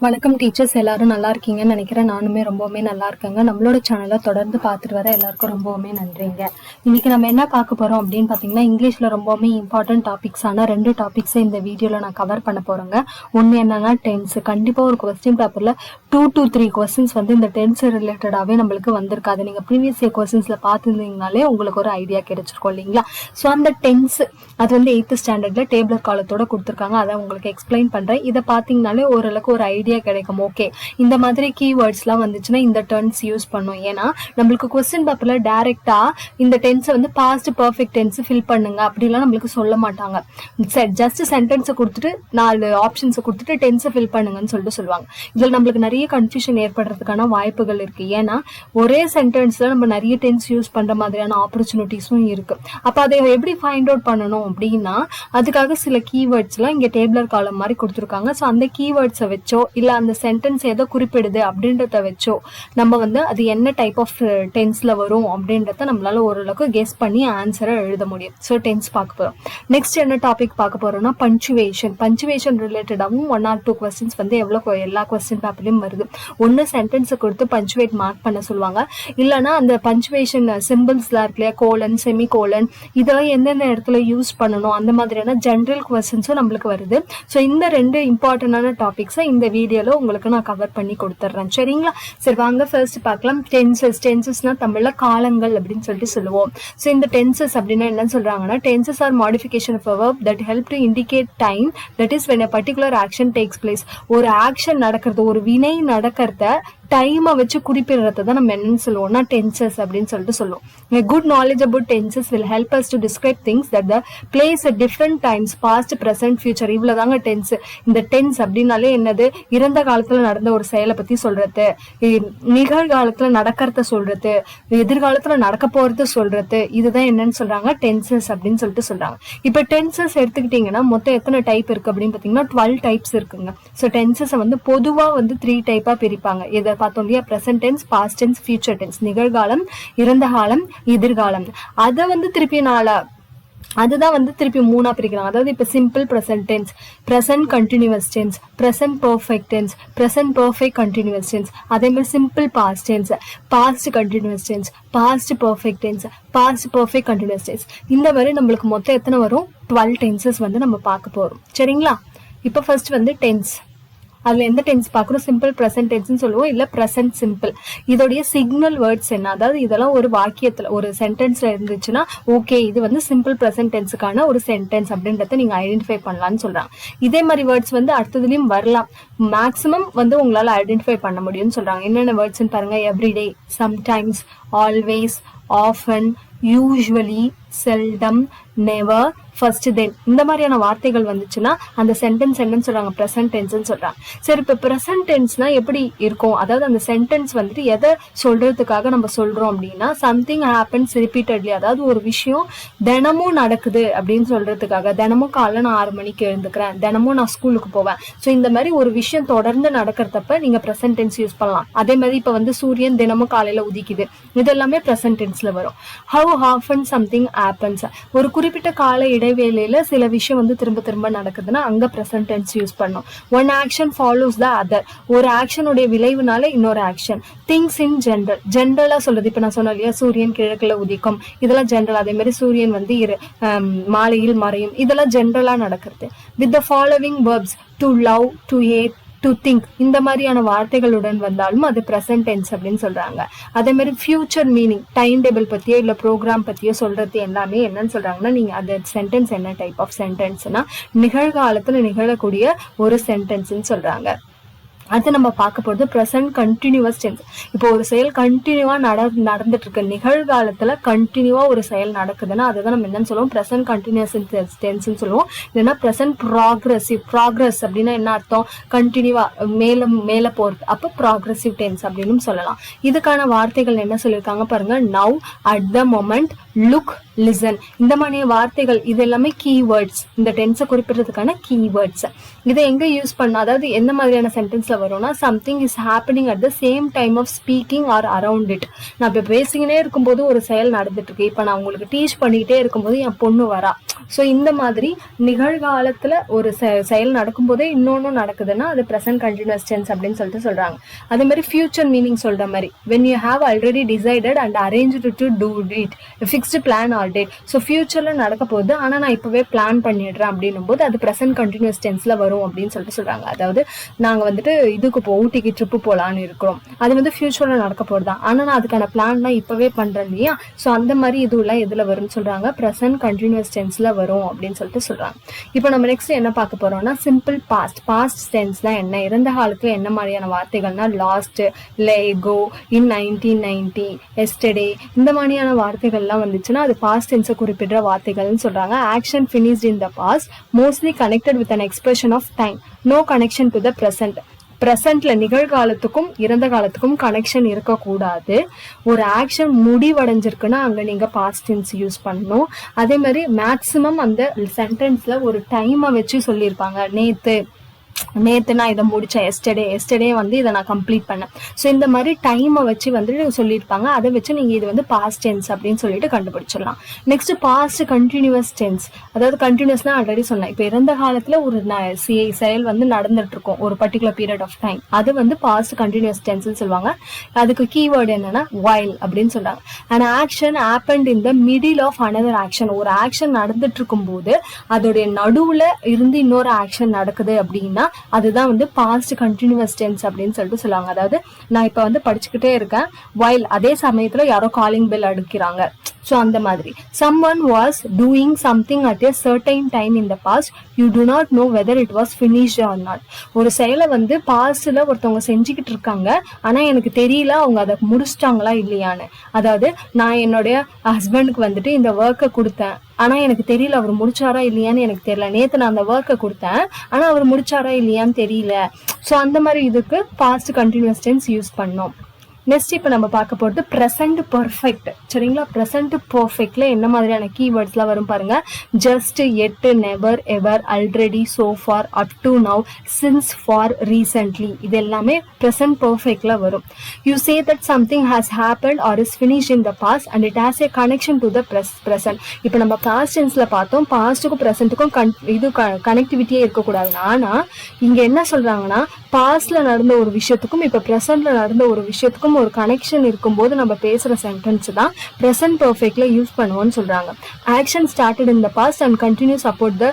வணக்கம் டீச்சர்ஸ், எல்லாரும் நல்லா இருக்கீங்கன்னு நினைக்கிறேன். நானுமே ரொம்பவுமே நல்லா இருக்கேங்க. நம்மளோட சேனலை தொடர்ந்து பார்த்துட்டு வர எல்லாருக்கும் ரொம்பவுமே நன்றிங்க. இன்னைக்கு நம்ம என்ன பார்க்க போறோம் அப்படின்னு பார்த்தீங்கன்னா, இங்கிலீஷ்ல ரொம்பவுமே இம்பார்ட்டன்ட் டாபிக்ஸான 2 டாபிக்ஸை இந்த வீடியோவில் நான் கவர் பண்ண போறேங்க. ஒன்று என்னன்னா டென்ஸ். கண்டிப்பாக ஒரு கொஸ்டின் பேப்பர்ல 2 to 3 கொஸ்டின்ஸ் வந்து இந்த டென்ஸ் ரிலேட்டடாகவே நம்மளுக்கு வந்திருக்காது. நீங்க ப்ரீவியஸ் இயர் கொஸ்டின்ஸ்ல பார்த்துருந்தீங்கனாலே உங்களுக்கு ஒரு ஐடியா கிடைச்சிருக்கும் இல்லைங்களா? ஸோ அந்த டென்ஸ் அது வந்து 8th ஸ்டாண்டர்ட்ல டேபிளர் காலத்தோட கொடுத்துருக்காங்க. அதை உங்களுக்கு எக்ஸ்பிளைன் பண்றேன். இதை பார்த்தீங்கனாலே ஓரளவுக்கு ஒரு ஐடியா கிடைக்கும். ஓகே, இந்த மாதிரி கீவேர்ட்ஸ்லாம் வந்துச்சுன்னா இந்த டென்ஸ் யூஸ் பண்ணும். ஏன்னா நம்மளுக்கு கொஸ்டின் பேப்பர்ல டைரக்டா இந்த டென்ஸை வந்து பாஸ்ட் பர்ஃபெக்ட் டென்ஸ் ஃபில் பண்ணுங்க அப்படிலாம் நம்மளுக்கு சொல்ல மாட்டாங்க. ஜஸ்ட் சென்டென்ஸை கொடுத்துட்டு 4 ஆப்ஷன்ஸை கொடுத்துட்டு டென்ஸை ஃபில் பண்ணுங்கன்னு சொல்லிட்டு சொல்லுவாங்க. இதில் நம்மளுக்கு நிறைய கன்ஃபியூஷன் ஏற்படுறதுக்கான வாய்ப்புகள் இருக்கு. ஏன்னா ஒரே சென்டென்ஸ்ல நம்ம நிறைய டென்ஸ் யூஸ் பண்ற மாதிரியான ஆப்பர்ச்சுனிட்டிஸும் இருக்கு. அப்ப அதை எப்படி ஃபைண்ட் அவுட் பண்ணணும் அப்படின்னா, அதுக்காக சில கீவேர்ட்ஸ்லாம் இங்க டேபிளர் காலம் மாதிரி கொடுத்துருக்காங்க. ஸோ அந்த கீவேர்ட்ஸை வச்சோ இல்ல அந்த சென்டென்ஸ் எதை குறிப்பிடுது அப்படின்றத வச்சோ நம்ம வந்து அது என்ன டைப் ஆஃப் டென்ஸ்ல வரும் அப்படின்றத நம்மளால ஓரளவுக்கு கெஸ் பண்ணி ஆன்சரை எழுத முடியும். ஸோ டென்ஸ் பார்க்க போறோம். நெக்ஸ்ட் என்ன டாபிக் பார்க்க போறோம்னா பஞ்சுவேஷன். பஞ்சுவேஷன் ரிலேட்டடாகவும் 1 or 2 கொஸ்டின்ஸ் வந்து எல்லா கொஸ்டின் பேப்பர்லயும் வருது. ஒன்னு சென்டென்ஸை கொடுத்து பஞ்சுவேட் மார்க் பண்ண சொல்லுவாங்க, இல்லைன்னா அந்த பஞ்சுவேஷன் சிம்பிள்ஸ்லாம் இருக்கு இல்லையா, கோலன், செமி கோலன், இதெல்லாம் எந்தெந்த இடத்துல யூஸ் பண்ணணும் அந்த மாதிரியான ஜென்ரல் கொஸ்டின்ஸும் நம்மளுக்கு வருது. ஸோ இந்த 2 இம்பார்ட்டன்டான டாபிக்ஸை இந்த வீடியோல உங்களுக்கு நான் கவர் பண்ணி கொடுத்துட்றேன். சரிங்களா? சரி, வாங்க ஃபர்ஸ்ட் பார்க்கலாம். டென்சஸ்னா தமிழ்ல காலங்கள் அப்படின்னு சொல்லிட்டு சொல்லுவோம். ஸோ இந்த டென்சஸ் அப்படின்னா என்ன சொல்றாங்கன்னா, tenses are modification of a verb that help to indicate time, that is when a particular action takes place. ஒரு ஆக்ஷன் நடக்கிறது, ஒரு வினை நடக்கிறத டைமை வச்சு குறிப்பிடுறத தான் நம்ம என்னன்னு சொல்லுவோம்னா டென்சஸ் அப்படின்னு சொல்லிட்டு சொல்லுவோம். A good knowledge about tenses will help us to describe things that the place at different times, past, present, future. இவ்வளவுதாங்க டென்ஸ். இந்த டென்ஸ் அப்படின்னாலே என்னது, இறந்த காலத்துல நடந்த ஒரு செயலை பத்தி சொல்றது, நிகழ்காலத்துல நடக்கிறத சொல்றது, எதிர்காலத்துல நடக்க போறது சொல்றது, இதுதான் என்னன்னு சொல்றாங்க டென்சஸ் அப்படின்னு சொல்லிட்டு சொல்றாங்க. இப்ப டென்சஸ் எடுத்துக்கிட்டீங்கன்னா மொத்தம் எத்தனை டைப் இருக்கு அப்படின்னு பாத்தீங்கன்னா 12 டைப்ஸ் இருக்குங்க. ஸோ டென்சஸ் வந்து பொதுவா வந்து 3 டைப்பா பிரிப்பாங்க. இதை பார்த்தோம் இல்லையா, present tense, past tense, future tense, நிகழ்காலம், இறந்த காலம், எதிர்காலம். அதை வந்து அதுதான் வந்து திருப்பி 3 பிரிக்கிறாங்க. அதாவது இப்ப simple present tense, present continuous tense, present perfect tense, present perfect continuous tense, அதே மாதிரி simple past tense, past continuous tense, past perfect tense, past perfect continuous tense. இந்த மாதிரி நம்மளுக்கு மொத்தம் எத்தனை வரும், 12 டென்சஸ் வந்து நம்ம பார்க்க போறோம். சரிங்களா? இப்ப ஃபர்ஸ்ட் வந்து டென்ஸ். அதுல எந்த டென்ஸ் பார்க்கணும், சிம்பிள் பிரசன்ட் டென்ஸ்னு சொல்லுவோம், இல்ல பிரசன்ட் சிம்பிள். இதோடைய சிக்னல் வேர்ட்ஸ் என்ன, அதாவது இதெல்லாம் ஒரு வாக்கியத்துல ஒரு சென்டென்ஸ்ல இருந்துச்சுன்னா ஓகே இது வந்து சிம்பிள் பிரசன்ட் டென்ஸுக்கான ஒரு சென்டென்ஸ் அப்படின்றத நீங்க ஐடென்டிஃபை பண்ணலாம்னு சொல்றாங்க. இதே மாதிரி வேர்ட்ஸ் வந்து அடுத்ததுலயும் வரலாம், மேக்சிமம் வந்து உங்களால ஐடென்டிஃபை பண்ண முடியும்னு சொல்றாங்க. என்னென்ன வேர்ட்ஸ்ன்னு பாருங்க, everyday, sometimes, always, often, usually, seldom, never, first, then, இந்த மாதிரியான வார்த்தைகள் வந்துச்சுன்னா அந்த சென்டென்ஸ் என்னன்னு சொல்றாங்க, பிரசன்ட் டென்ஸ்னு சொல்றாங்க. சரி, இப்ப பிரசன்ட் டென்ஸ்னா எப்படி இருக்கும், அதாவது அந்த சென்டென்ஸ் வந்துட்டு எதை சொல்றதுக்காக நம்ம சொல்றோம் அப்படின்னா, சம்திங் ஹேப்பன்ஸ் ரிப்பீட்டட்லி, அதாவது ஒரு விஷயம் தினமும் நடக்குது அப்படின்னு சொல்றதுக்காக. தினமும் காலைல நான் 6 மணிக்கு எழுந்துக்கிறேன், தினமும் நான் ஸ்கூலுக்கு போவேன். ஸோ இந்த மாதிரி ஒரு விஷயம் தொடர்ந்து நடக்கிறதப்ப நீங்க பிரசன்ட் டென்ஸ் யூஸ் பண்ணலாம். அதே மாதிரி இப்ப வந்து சூரியன் தினமும் காலையில உதிக்குது, இதெல்லாமே பிரசன்ட் டென்ஸ்ல வரும். ஹவ் ஆஃபன் சம்திங் ஹேப்பன்ஸ், ஒரு குறிப்பிட்ட கால இடைவேளையில சில விஷயம் வந்து திரும்ப திரும்ப நடக்குதுன்னா அங்க பிரசன்ட் டென்ஸ் யூஸ் பண்ணணும். One action follows the other, ஒரு ஆக்ஷனுடைய விளைவுனால இன்னொரு ஆக்ஷன். திங்ஸ் இன் ஜென்ரல், ஜென்ரலா சொல்றது. இப்ப நான் சொன்னேன் இல்லையா, சூரியன் கிழக்குல உதிக்கும், இதெல்லாம் ஜென்ரல். அதே மாதிரி சூரியன் வந்து மாலையில் மறையும், இதெல்லாம் ஜென்ரலா நடக்கிறது. With the following verbs, to love, to hate, to think, இந்த மாதிரியான வார்த்தைகளுடன் வந்தாலும் அது பிரசன்ட் டென்ஸ் அப்படின்னு சொல்றாங்க. அதே மாதிரி ஃபியூச்சர் மீனிங், டைம் டேபிள் பத்தியோ இல்ல ப்ரோக்ராம் பத்தியோ சொல்றது எல்லாமே என்னன்னு சொல்றாங்கன்னா, நீங்க அந்த சென்டென்ஸ் என்ன டைப் ஆஃப் சென்டென்ஸ்னா நிகழ்காலத்துல நிகழக்கூடிய ஒரு சென்டென்ஸ்ன்னு சொல்றாங்க. அது நம்ம பார்க்க போறது பிரசன்ட் கண்டினியூஸ் டென்ஸ். இப்போ ஒரு செயல் கண்டினியூவா நடந்துட்டு இருக்கு, நிகழ்காலத்துல கண்டினியூவா ஒரு செயல் நடக்குதுன்னா அதுதான் நம்ம என்னன்னு சொல்லுவோம், பிரசன்ட் கண்டினியூஸ் டென்ஸ்னு சொல்லுவோம். இல்லைன்னா பிரசன்ட் ப்ராக்ரஸிவ். ப்ராக்ரஸ் அப்படின்னா என்ன அர்த்தம், கண்டினியூவா மேல போறது, அப்ப ப்ராக்ரஸிவ் டென்ஸ் அப்படின்னு சொல்லலாம். இதுக்கான வார்த்தைகள் என்ன சொல்லியிருக்காங்க பாருங்க, now, at the moment, look, listen, இந்த மாதிரி வார்த்தைகள் இது எல்லாமே கீவேர்ட்ஸ், இந்த டென்ஸை குறிப்பிடுறதுக்கான கீவேர்ட்ஸ். இதை எங்க யூஸ் பண்ண, அதாவது எந்த மாதிரியான சென்டென்ஸ்ல வரும்னா something is happening at the same time of speaking or around it. நான் இப்போ பேசிக்கினே இருக்கும்போது ஒரு செயல் நடந்துட்டு இருக்கு, இப்போ நான் உங்களுக்கு டீச் பண்ணிக்கிட்டே இருக்கும்போது என் பொண்ணு வரா. ஸோ இந்த மாதிரி நிகழ்காலத்துல ஒரு செயல் நடக்கும்போதே இன்னொன்னு நடக்குதுன்னா அது ப்ரெசன்ட் கண்டினியூஸ் டென்ஸ் அப்படின்னு சொல்லிட்டு சொல்றாங்க. அதே மாதிரி ஃபியூச்சர் மீனிங் சொல்ற மாதிரி when you have already decided and arranged to do it fixed plan or date. So ஃபியூச்சர்ல நடக்க போகுது ஆனா நான் இப்பவே பிளான் பண்ணிடுறேன் அப்படின்னும் போது அது ப்ரெசன்ட் கண்டினியூஸ் டென்ஸ்ல வரும் அப்படின்னு சொல்லிட்டு சொல்றாங்க. அதாவது நாங்க வந்துட்டு இதுக்கு ஊட்டிக்கு ட்ரிப்பு போலான்னு இருக்கிறோம், அது வந்து ஃபியூச்சர்ல நடக்க போறதுதான், ஆனா நான் அதுக்கான பிளான் இப்பவே பண்றேன் இல்லையா. ஸோ அந்த மாதிரி இதுலாம் எதுல வரும்னு சொல்றாங்க, ப்ரெசன்ட் கண்டினியூஸ் டென்ஸ்ல வரும் அப்படின்னு சொல்லிட்டு சொல்றாங்க. இப்போ நம்ம நெக்ஸ்ட் என்ன பார்க்க போறோம்னா சிம்பிள் பாஸ்ட். பாஸ்ட் டென்ஸ்னா என்ன, இறந்த காலத்துல என்ன மாதிரியான வார்த்தைகள்னா லாஸ்ட், லேகோ, இன் 1990, எஸ்டர்டே, இந்த மாதிரியான வார்த்தைகள்லாம் வந்துச்சுன்னா அது பாஸ்ட் டென்ஸை குறிப்பிடுற வார்த்தைகள்னு சொல்றாங்க. Action finished in the past mostly connected with an expression of time, no connection to the present. ப்ரெசன்ட்ல நிகழ்காலத்துக்கும் இறந்த காலத்துக்கும் கனெக்ஷன் இருக்கக்கூடாது. ஒரு ஆக்ஷன் முடிவடைஞ்சிருக்குன்னா அங்க நீங்க பாஸ்ட் டென்ஸ் யூஸ் பண்ணணும். அதே மாதிரி மேக்சிமம் அந்த சென்டென்ஸ்ல ஒரு டைமை வச்சு சொல்லியிருப்பாங்க. நேத்து நான் இதை முடிச்சேன், எஸ்டர்டே வந்து இதை நான் கம்ப்ளீட் பண்ணேன். ஸோ இந்த மாதிரி டைமை வச்சு வந்துட்டு சொல்லியிருப்பாங்க. அதை வச்சு நீங்க இது வந்து பாஸ்ட் டென்ஸ் அப்படின்னு சொல்லிட்டு கண்டுபிடிச்சிடலாம். Next past continuous tense. அதாவது கண்டினியூஸ்னா ஆல்ரெடி சொன்னேன், இப்போ இறந்த காலத்துல ஒரு செயல் வந்து நடந்துட்டு இருக்கும் ஒரு பர்டிகுலர் பீரியட் ஆஃப் டைம், அது வந்து பாஸ்ட் கண்டினியூஸ் டென்ஸ்னு சொல்லுவாங்க. அதுக்கு கீவேர்டு என்னன்னா while அப்படின்னு சொல்றாங்க. an action happened in the middle of another action. ஒரு ஆக்ஷன் நடந்துட்டு இருக்கும் போது அதோடைய நடுவுல இருந்து இன்னொரு ஆக்ஷன் நடக்குது அப்படின்னா அதுதான் வந்து பாஸ்ட் கண்டினியூஸ் டென்ஸ் அப்படின்னு சொல்லிட்டு சொல்லுவாங்க. அதாவது நான் இப்ப வந்து படிச்சுக்கிட்டே இருக்கேன், while அதே சமயத்துல யாரோ காலிங் பெல் அடிக்கிறாங்க. ஸோ அந்த மாதிரி someone was doing something at a certain time in the past, you do not know whether it was finished or not. ஒரு செயலை வந்து பாஸ்ட்ல ஒருத்தவங்க செஞ்சுக்கிட்டு இருக்காங்க, ஆனா எனக்கு தெரியல அவங்க அதை முடிச்சிட்டாங்களா இல்லையான்னு. அதாவது நான் என்னுடைய ஹஸ்பண்டுக்கு வந்துட்டு இந்த ஒர்க்கை கொடுத்தேன், ஆனா எனக்கு தெரியல அவர் முடிச்சாரா இல்லையான்னு எனக்கு தெரியல. நேத்து நான் அந்த ஒர்க்கை கொடுத்தேன், ஆனா அவர் முடிச்சாரா இல்லையான்னு தெரியல. ஸோ அந்த மாதிரி இதுக்கு பாஸ்ட் கண்டினியூஸ் டென்ஸ் யூஸ் பண்ணோம். நெக்ஸ்ட் இப்போ நம்ம பார்க்க போகிறது ப்ரெசன்ட் பர்ஃபெக்ட். சரிங்களா, ப்ரெசன்ட் பர்ஃபெக்ட்ல என்ன மாதிரியான கீவேர்ட்ஸ்லாம் வரும் பாருங்க. Just, yet, never, ever, already, so far, up to now, since, for, recently, இது எல்லாமே ப்ரெசன்ட் பர்ஃபெக்ட்ல வரும். You say that something has happened or is finished in the past and it has a connection to the present. இப்போ நம்ம past டென்ஸ்ல பார்த்தோம், பாஸ்ட்டுக்கும் ப்ரெசென்ட்டுக்கும் இது கனெக்டிவிட்டியே இருக்கக்கூடாது. ஆனா இங்க என்ன சொல்றாங்கன்னா பாஸ்ட்ல நடந்த ஒரு விஷயத்துக்கும் இப்போ ப்ரெசென்ட்ல நடந்த ஒரு விஷயத்துக்கும் ஒரு கனெக்ஷன் இருக்கும்போது நம்ம பேசுற சென்டென்ஸ் தான் ப்ரெசன்ட் பர்ஃபெக்ட்ல யூஸ் பண்ணுவோம்னு சொல்றாங்க. Action started in the past and continues about the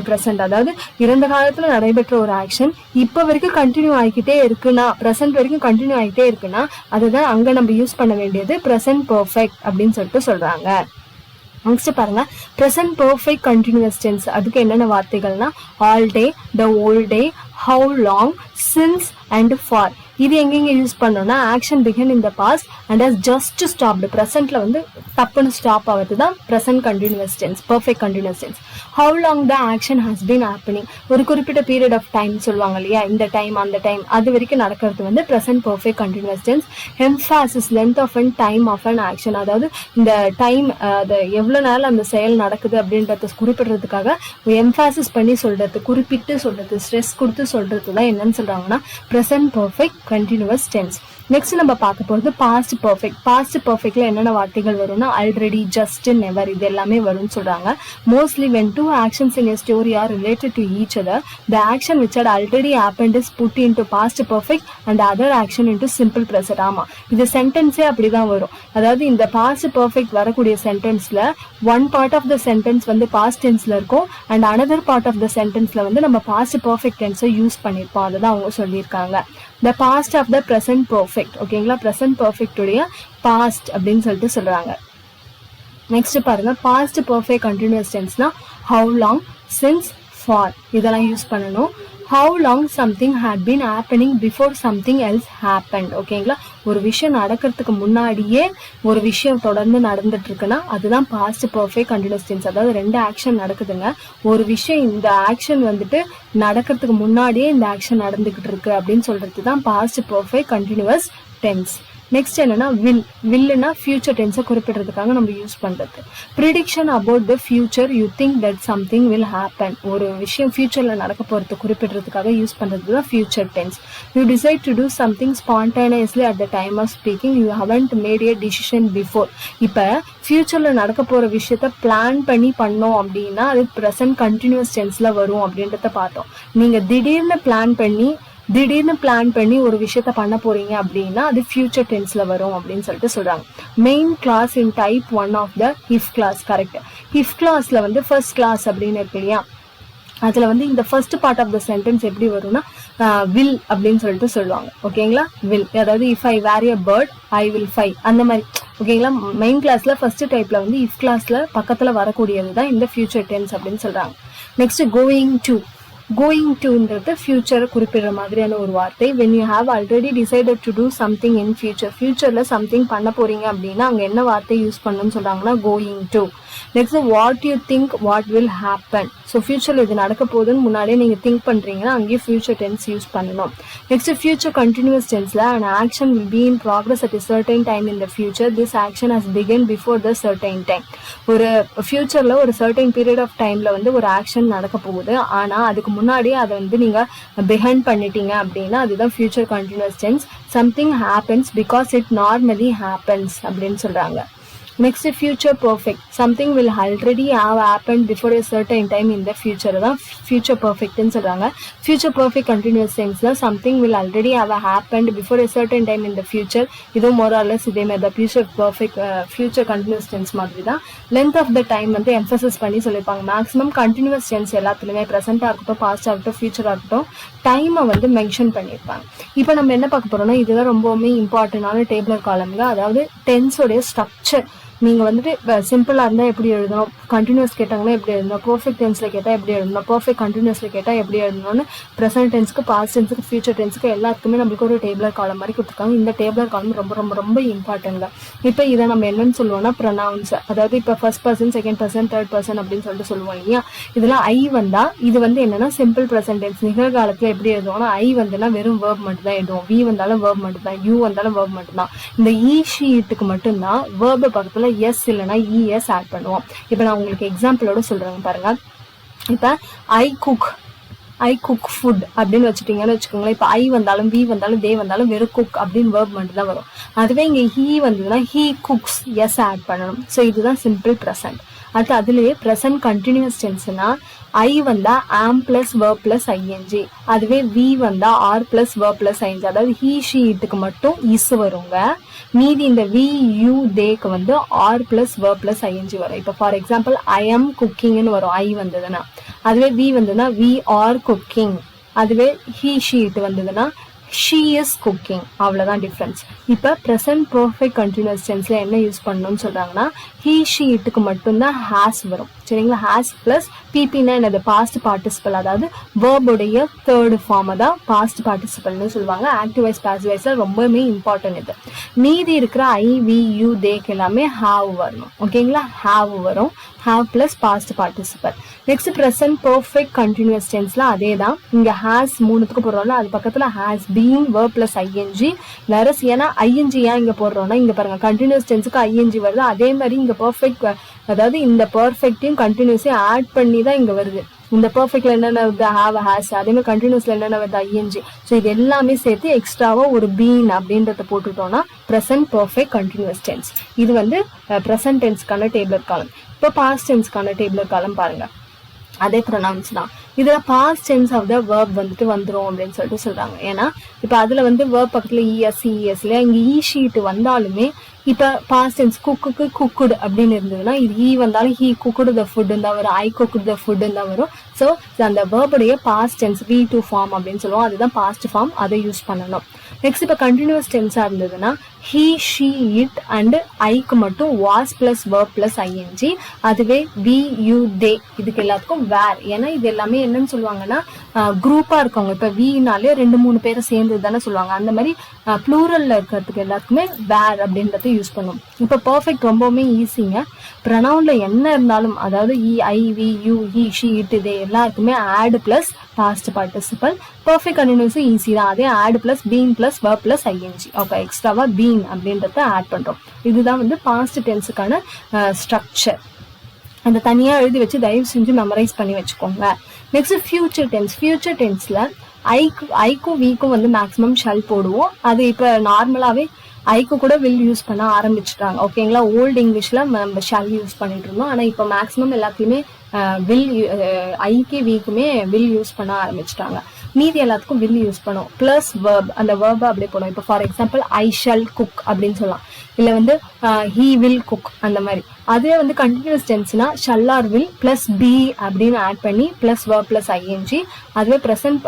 present. அதாவது இறந்த காலத்துல நடைபெற்ற ஒரு ஆக்ஷன் இப்ப வரைக்கும் கண்டினியூ ஆகிக்கிட்டே இருக்குன்னா, ப்ரெசென்ட் வரைக்கும் கண்டினியூ ஆகிட்டே இருக்குன்னா அதுதான் அங்க நம்ம யூஸ் பண்ண வேண்டியது ப்ரெசென்ட் பர்ஃபெக்ட் அப்படின்னு சொல்லிட்டு சொல்றாங்க. நெக்ஸ்ட் பாருங்க, ப்ரெசன்ட் பர்ஃபெக்ட் கண்டினியூஸ் டென்ஸ். அதுக்கு என்னென்ன வார்த்தைகள்னா all day, the whole day, how long, since and for. இது எங்கெங்க யூஸ் பண்ணோம்னா action began in the past and has just stopped. ப்ரெசென்ட்ல வந்து டப்புன்னு ஸ்டாப் ஆகிறது தான் present continuous tense, perfect continuous tense. How long the action has been happening. ஒரு குறிப்பிட்ட பீரியட் ஆஃப் டைம் சொல்லுவாங்க இல்லையா, இந்த டைம் அந்த டைம், அது வரைக்கும் நடக்கிறது வந்து present perfect continuous tense. Emphasis, length of and time of an action. அதாவது இந்த டைம், அது எவ்வளவு நாள் அந்த செயல் நடக்குது அப்படின்றத குறிப்பிடுறதுக்காக எம்ஃபாசிஸ் பண்ணி சொல்றது, குறிப்பிட்டு சொல்றது, ஸ்ட்ரெஸ் கொடுத்து சொல்றது தான் என்னன்னு சொல்றாங்கன்னா present perfect continuous tense. Next நம்ம பார்க்க போகிறது பாஸ்ட் பர்ஃபெக்ட். பாஸ்ட் பர்ஃபெக்ட்ல என்னென்ன வார்த்தைகள் வரும்னா ஆல்ரெடி, ஜஸ்ட், நெவர், இது எல்லாமே வரும்னு சொல்றாங்க. Mostly when two actions in a story are related to each other, the action which had already happened is put into past perfect and the other action into simple present. ஆமா, இது சென்டென்ஸே அப்படிதான் வரும். அதாவது இந்த பாஸ்ட் பர்ஃபெக்ட் வரக்கூடிய சென்டென்ஸ்ல one part of the sentence வந்து past டென்ஸ்ல இருக்கும் and another part of the சென்டென்ஸ்ல வந்து நம்ம பாஸ்ட் பர்ஃபெக்ட் டென்ஸை யூஸ் பண்ணியிருப்போம். அதுதான் அவங்க சொல்லியிருக்காங்க. The past of the present perfect. ஓகேங்களா, ப்ரெசன்ட் பர்ஃபெக்டுடைய பாஸ்ட் அப்படின்னு சொல்லிட்டு சொல்றாங்க. நெக்ஸ்ட் பாருங்க, பாஸ்ட் பர்ஃபெக்ட் கண்டினியூஸ் டென்ஸ்னா ஹவு லாங், சின்ஸ், ஃபார், இதெல்லாம் யூஸ் பண்ணணும். How long something had been happening before something else happened. ஓகேங்களா, ஒரு விஷயம் நடக்கிறதுக்கு முன்னாடியே ஒரு விஷயம் தொடர்ந்து நடந்துட்டு இருக்குன்னா அதுதான் பாஸ்ட் பர்ஃபெக்ட் கண்டினியூஸ் டென்ஸ். அதாவது ரெண்டு ஆக்ஷன் நடக்குதுங்க, ஒரு விஷயம் இந்த ஆக்ஷன் வந்துட்டு நடக்கிறதுக்கு முன்னாடியே இந்த ஆக்ஷன் நடந்துகிட்டு இருக்கு அப்படின்னு சொல்றது தான் past perfect continuous tense. Next என்னன்னா வில்லுனா ஃபியூச்சர் டென்ஸை குறிப்பிடுறதுக்காக நம்ம யூஸ் பண்றது. Prediction about the future, you think that something will happen. ஒரு விஷயம் ஃபியூச்சர்ல நடக்க போறது குறிப்பிடுறதுக்காக யூஸ் பண்றது தான் future tense. You decide to do something spontaneously at the time of speaking, you haven't made a decision before. இப்ப ஃபியூச்சர்ல நடக்க போற விஷயத்த பிளான் பண்ணி பண்ணோம் அப்படின்னா அது ப்ரெசன்ட் கண்டினியூஸ் டென்ஸ்ல வரும் அப்படின்றத பார்த்தோம். நீங்க திடீர்னு பிளான் பண்ணி ஒரு விஷயத்த பண்ண போறீங்க அப்படின்னா அது ஃபியூச்சர் டென்ஸ்ல வரும் அப்படின்னு சொல்லிட்டு சொல்றாங்க. Main clause in type 1 of the if clause. Correct. If கிளாஸ்ல வந்து ஃபர்ஸ்ட் கிளாஸ் அப்படின்னு இருக்கு இல்லையா, அதுல வந்து இந்த first part of the sentence எப்படி வரும்னா வில் அப்படின்னு சொல்லிட்டு சொல்லுவாங்க. ஓகேங்களா, வில், அதாவது if I were a bird I will fly, அந்த மாதிரி. ஓகேங்களா, மெயின் கிளாஸ்ல ஃபர்ஸ்ட் டைப்ல வந்து இஃப் கிளாஸ்ல பக்கத்துல வரக்கூடியது தான் இந்த ஃபியூச்சர் டென்ஸ் அப்படின்னு சொல்றாங்க. நெக்ஸ்ட் கோயிங் டுன்றது ஃபியூச்சரை குறிப்பிடுற மாதிரியான ஒரு வார்த்தை. When you have already decided to do something in ஃபியூச்சர்ல சம்திங் பண்ண போறீங்க அப்படின்னா அங்க என்ன வார்த்தை யூஸ் பண்ணணும்னு சொல்றாங்கன்னா going to. Next what you think what will happen. So ஃபியூச்சர்ல இது நடக்க போகுதுன்னு முன்னாடியே நீங்க திங்க் பண்றீங்கன்னா அங்கேயும் ஃபியூச்சர் டென்ஸ் யூஸ் பண்ணணும். நெக்ஸ்ட் ஃபியூச்சர் கண்டினியூஸ் டென்ஸ்ல an action will be in progress at a certain time in the future. This action has begun before the certain time. ஒரு ஃபியூச்சர்ல ஒரு சர்டைன் பீரியட் ஆஃப் டைம்ல வந்து ஒரு ஆக்ஷன் நடக்க போகுது, ஆனா அதுக்கு முன்னாடியே அதை வந்து நீங்க பிஹைண்ட் பண்ணிட்டீங்க அப்படின்னா அதுதான் future continuous tense. Something happens because it normally happens அப்படின்னு சொல்றாங்க. Next future perfect. Something will already have happen before a certain time in the future தான் ஃபியூச்சர் பர்ஃபெக்ட்னு சொல்றாங்க. ஃபியூச்சர் பர்ஃபெக்ட் கண்டினியூஸ் டென்ஸ்ல something will already have happen before a certain time in the future. இதுவும் more or less இதே மாதிரி தான் future perfect future continuous tense மாதிரி தான். லென்த் ஆஃப் த டைம் வந்து எம்ஃபசைஸ் பண்ணி சொல்லியிருப்பாங்க. மேக்ஸிமம் கண்டினியூஸ் டென்ஸ் எல்லாத்துலயுமே ப்ரெசென்டா இருக்கட்டும், பாஸ்டா இருக்கட்டும், ஃபியூச்சரா இருக்கட்டும், டைமை வந்து மென்ஷன் பண்ணியிருப்பாங்க. இப்போ நம்ம என்ன பார்க்க போறோம்னா இதுதான் ரொம்பவுமே இம்பார்ட்டன்டான டேபிளர் காலம்ங்க. அதாவது டென்ஸோடைய ஸ்ட்ரக்சர். நீங்க வந்துட்டு சிம்பிளா இருந்தா எப்படி எழுதணும், கண்டினியூஸ் கேட்டாங்கன்னா எப்படி எழுதணும், பர்ஃபெக்ட் டென்ஸ்ல கேட்டா எப்படி எழுதணும், பர்ஃபெக்ட் கண்டினியூஸ்ல கேட்டா எப்படி எழுதணும்னு ப்ரெசென்ட் டென்ஸ்க்கு, பாஸ்ட் டென்ஸ்க்கு, ஃபியூச்சர் டென்ஸ்க்கு எல்லாத்துக்குமே நம்மளுக்கு ஒரு டேபிளர் காலம் மாதிரி கொடுத்துருக்காங்க. இந்த டேபிளர் காலம் ரொம்ப ரொம்ப ரொம்ப இம்பார்ட்டன்ட். இப்போ இதை நம்ம என்னன்னு சொல்லுவோம்னா ப்ரொனவுன்ஸ். அதாவது இப்போ first person, second person, third person அப்படின்னு சொல்லிட்டு சொல்லுவோம் இல்லையா. இதுல ஐ வந்தா இது வந்து என்னன்னா சிம்பிள் ப்ரெசென்ட் டென்ஸ். நிகழ்காலத்துல எப்படி எழுதுவோம்னா ஐ வந்துன்னா வெறும் வேர்ப் மட்டும் தான் எழுதுவோம், வி வந்தாலும் வேர்ப் மட்டும் தான், யூ வந்தாலும் வேர்ப் மட்டும் தான். இந்த ஈ ஷீட்டுக்கு மட்டும்தான் வேர்பு பக்கத்துல எஸ் இல்லைன்னா இஎஸ் ஆட் பண்ணுவோம். இப்போ நான் உங்களுக்கு எக்ஸாம்பிளோட சொல்றேங்க பாருங்க. இப்போ ஐ குக் ஃபுட் அப்படின்னு வச்சுட்டீங்கன்னு வச்சுக்கோங்களேன். இப்போ ஐ வந்தாலும் வி வந்தாலும் தே வந்தாலும் வெறும் குக் அப்படின்னு வேர்ப் மட்டும் தான் வரும். அதுவே இங்கே ஹீ வந்ததுன்னா ஹீ குக்ஸ் எஸ் ஆட் பண்ணணும். ஸோ இதுதான் சிம்பிள் ப்ரெசன்ட். அடுத்து அதுலேயே ப்ரெசன்ட் கண்டினியூஸ் டென்ஸ்னா ஐ வந்தா am plus verb plus ING, அதுவே வி வந்தா are plus verb plus I N G. அதாவது ஹீ ஷீ இட்டுக்கு மட்டும் இஸ் வருங்க, மீதி இந்த வி யூ தேக்கு வந்து are plus verb plus I N G வரும். இப்போ ஃபார் எக்ஸாம்பிள் ஐ எம் குக்கிங்னு வரும் ஐ வந்ததுன்னா. அதுவே வி வந்ததுன்னா வி ஆர் குக்கிங். அதுவே ஹீ ஷீ இட்டு வந்ததுன்னா she is cooking. அவ்வளவுதான் டிஃபரன்ஸ். இப்போ ப்ரெசன்ட் பர்ஃபெக்ட் கண்டினியூஸ் டென்ஸ்ல என்ன யூஸ் பண்ணணும்னு சொல்றாங்கன்னா he she இட்டுக்கு மட்டும்தான் has வரும். சரிங்களா, has பிளஸ் பிபின்னா என்னது பாஸ்ட் பார்ட்டிசிபல், அதாவது வேர்புடைய தேர்ட் ஃபார்ம் தான் பாஸ்ட் பார்ட்டிசிபல்னு சொல்லுவாங்க. ஆக்டிவ் வைஸ் பாசிவ் வைஸ்ல ரொம்பவுமே இம்பார்ட்டன்ட் இது. மீதி இருக்கிற ஐ வி யூ தேக்கு எல்லாமே ஹாவ் வரணும். ஓகேங்களா, ஹாவ் வரும், have plus past participle. Next present perfect continuous டென்ஸ்ல அதே தான். இங்க ஹேஸ் மூணுத்துக்கு போடுறோம்ல, அது பக்கத்துல has been verb plus ING. வேற ஏன்னா ஐஎன்ஜி ஏன் இங்க போடுறோம்னா இங்க பாருங்க கண்டினியூஸ் டென்ஸுக்கு ஐஎன்ஜி வருது. அதே மாதிரி இங்க பர்ஃபெக்ட், அதாவது இந்த பர்ஃபெக்டையும் கண்டினியூஸையும் ஆட் பண்ணி தான் இங்க வருது. இந்த பர்ஃபெக்ட்ல என்னென்ன வருது ஹாவ் ஹேஸ், அதே மாதிரி கண்டினியூஸ்ல என்னென்ன வருது ஐஎன்ஜி. ஸோ இது எல்லாமே சேர்த்து எக்ஸ்ட்ராவா ஒரு பீன் அப்படின்றத போட்டுட்டோம்னா ப்ரெசன்ட் பர்ஃபெக்ட் கண்டினியூஸ் டென்ஸ். இது வந்து ப்ரெசன்ட் டென்ஸ்க்கான டேபிளர் காலம். இப்போ பாஸ்ட் டென்ஸ்க்கான டேபிளர் காலம் பாருங்க, அதே ப்ரொனவுன்ஸ் தான். இதுல past tense of the verb வந்துட்டு வந்துரும் அப்படின்னு சொல்லிட்டு சொல்றாங்க. ஏன்னா இப்ப அதுல வந்து வேர்ப் பக்கத்துல இஎஸ் இஎஸ்ல இங்க ஈ ஷீட் வந்தாலுமே இப்ப பாஸ்ட் டென்ஸ் குக்குக்கு குக்குடு அப்படின்னு இருந்ததுன்னா இது ஈ வந்தாலும் ஹீ குக்குடு த ஃபுட் தான் வரும், ஐ குக்குடு த ஃபுட் தான் வரும். ஸோ அந்த வேர்புடைய பாஸ்ட் டென்ஸ் V2 ஃபார்ம் அப்படின்னு சொல்லுவோம், அதுதான் பாஸ்ட் ஃபார்ம், அதை யூஸ் பண்ணணும். நெக்ஸ்ட் இப்ப கண்டினியூஸ் டென்ஸா இருந்ததுன்னா he she it அண்ட் ஐக்கு மட்டும் was plus verb plus ING. அதுவே வி யூ தே இதுக்கு எல்லாத்துக்கும் வேர். ஏன்னா இது எல்லாமே என்னன்னு சொல்லுவாங்கன்னா குரூப்பா இருக்கவங்க. இப்ப வினாலே 2-3 பேரை சேர்ந்து தானே சொல்லுவாங்க. அந்த மாதிரி ப்ளூரல்ல இருக்கிறதுக்கு எல்லாத்துக்குமே வேர் அப்படின்றத யூஸ் பண்ணும். இப்ப பர்ஃபெக்ட் ரொம்பவுமே ஈஸிங்க. ப்ரொனவுன்ல என்ன இருந்தாலும், அதாவது இ I we you he she it இது எல்லாருக்குமே add plus past participle. Perfect continuous easy தான், அதே add plus been plus verb plus ING. Okay, எக்ஸ்ட்ராவா பீன் அப்படின்றத ஆட் பண்றோம். இதுதான் வந்து பாஸ்ட் டென்ஸுக்கான ஸ்ட்ரக்சர். அந்த தனியா எழுதி வச்சு தயவு செஞ்சு மெமரைஸ் பண்ணி வச்சுக்கோங்க. Next future tense. ஃபியூச்சர் டென்ஸ்ல ஐக்கும் வீக்கும் வந்து மேக்ஸிமம் ஷல் போடுவோம். அது இப்போ நார்மலாவே ஐக்கு கூட வில் யூஸ் பண்ண ஆரம்பிச்சுட்டாங்க. ஓகேங்களா, ஓல்டு இங்கிலீஷ்ல நம்ம ஷல் யூஸ் பண்ணிட்டு இருந்தோம். ஆனா இப்போ மேக்ஸிமம் எல்லாத்தையுமே வில் ஐக்கு வீக்குமே வில் யூஸ் பண்ண ஆரம்பிச்சுட்டாங்க. மீதி எல்லாத்துக்கும் வில் யூஸ் பண்ணும். பிளஸ் வேர்ப், அந்த வேர்பை அப்படியே போடும். இப்போ for example I shall cook அப்படின்னு சொல்லலாம், இல்லை வந்து ஹீ வில் குக் அந்த மாதிரி. அதே வந்து கண்டினியூஸ் டென்ஸ்னா shall or will plus be அப்படின்னு ஆட் பண்ணி பிளஸ் வேர்ப் பிளஸ் ஐஎன்ஜி. அதுவே ப்ரெசன்ட்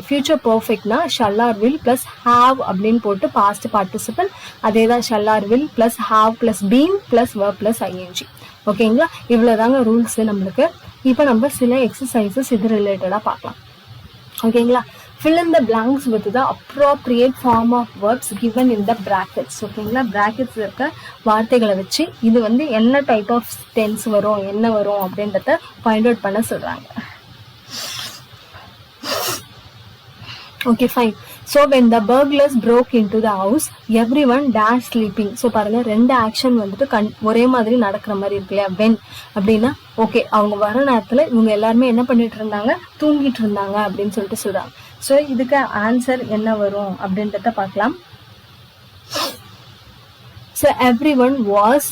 ஃபியூச்சர் பர்ஃபெக்ட்னா shall or will plus have அப்படின்னு போட்டு பாஸ்ட் பார்ட்டிசிபல். அதே தான் shall or will plus have plus been plus verb plus ING. ஓகேங்களா, இவ்வளோதாங்க ரூல்ஸ் நம்மளுக்கு. இப்போ நம்ம சில எக்ஸசைசஸ் இது ரிலேட்டடாக பார்க்கலாம். ஓகேங்களா, fill in the blanks with the appropriate form of verbs given in the brackets. ஓகேங்களா, brackets இருக்க வார்த்தைகளை வச்சு இது வந்து என்ன டைப் ஆஃப் டென்ஸ் வரும், என்ன வரும் அப்படின்றத ஃபைண்ட் அவுட் பண்ண சொல்றாங்க. Okay, fine. So when the burglars broke into the house, everyone dash sleeping. So பாருங்க, ரெண்டு ஆக்ஷன் வந்துட்டு ஒரே மாதிரி நடக்கிற மாதிரி இருக்கு இல்லையா. வென் அப்படின்னா ஓகே, அவங்க வர நேரத்தில் இவங்க எல்லாருமே என்ன பண்ணிட்டு இருந்தாங்க, தூங்கிட்டு இருந்தாங்க அப்படின்னு சொல்லிட்டு சொல்றாங்க. ஸோ இதுக்கு ஆன்சர் என்ன வரும் அப்படின்றத பார்க்கலாம். So everyone was